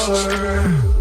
color.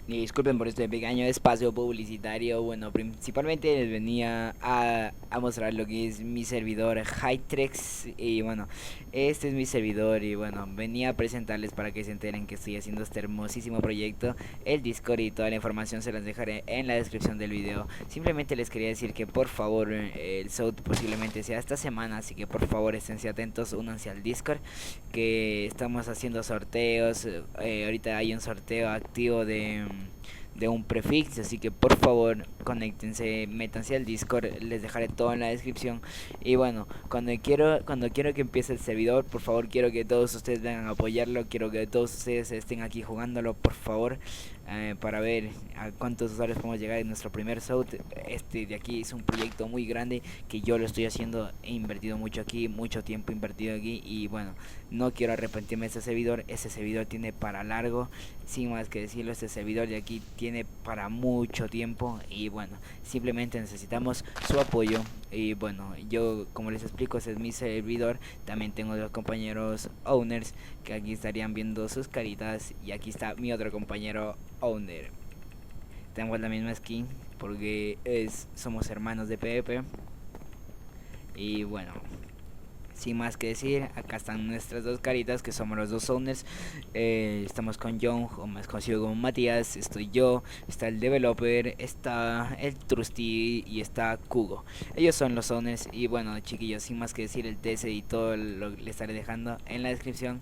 Y disculpen por este pequeño espacio publicitario. Bueno, principalmente les venía a a mostrar lo que es mi servidor Hytrex. Y bueno, este es mi servidor y bueno, venía a presentarles para que se enteren que estoy haciendo este hermosísimo proyecto. El Discord y toda la información se las dejaré en la descripción del video. Simplemente les quería decir que por favor el SOUT posiblemente sea esta semana, así que por favor esténse atentos, únanse al Discord que estamos haciendo sorteos. Ahorita hay un sorteo activo de un prefix, así que por favor conéctense, métanse al Discord, les dejaré todo en la descripción. Y bueno, cuando quiero que empiece el servidor, por favor quiero que todos ustedes vengan a apoyarlo, quiero que todos ustedes estén aquí jugándolo, por favor, para ver a cuántos usuarios podemos llegar en nuestro primer SOUT. Este de aquí es un proyecto muy grande que yo lo estoy haciendo, he invertido mucho aquí, mucho tiempo invertido aquí y bueno, no quiero arrepentirme de ese servidor tiene para largo, sin más que decirlo, este servidor de aquí tiene para mucho tiempo y bueno, simplemente necesitamos su apoyo. Y bueno, yo como les explico, ese es mi servidor, también tengo dos compañeros owners que aquí estarían viendo sus caritas y aquí está mi otro compañero owner. Tenemos la misma skin porque somos hermanos de PvP y bueno, sin más que decir, acá están nuestras dos caritas que somos los dos owners. Estamos con John, o más conocido como Matías, estoy yo, está el developer, está el Trusty y está Kugo. Ellos son los owners y bueno chiquillos, sin más que decir, el TS y todo lo le estaré dejando en la descripción.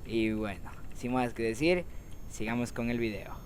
Y bueno, sin más que decir, sigamos con el video.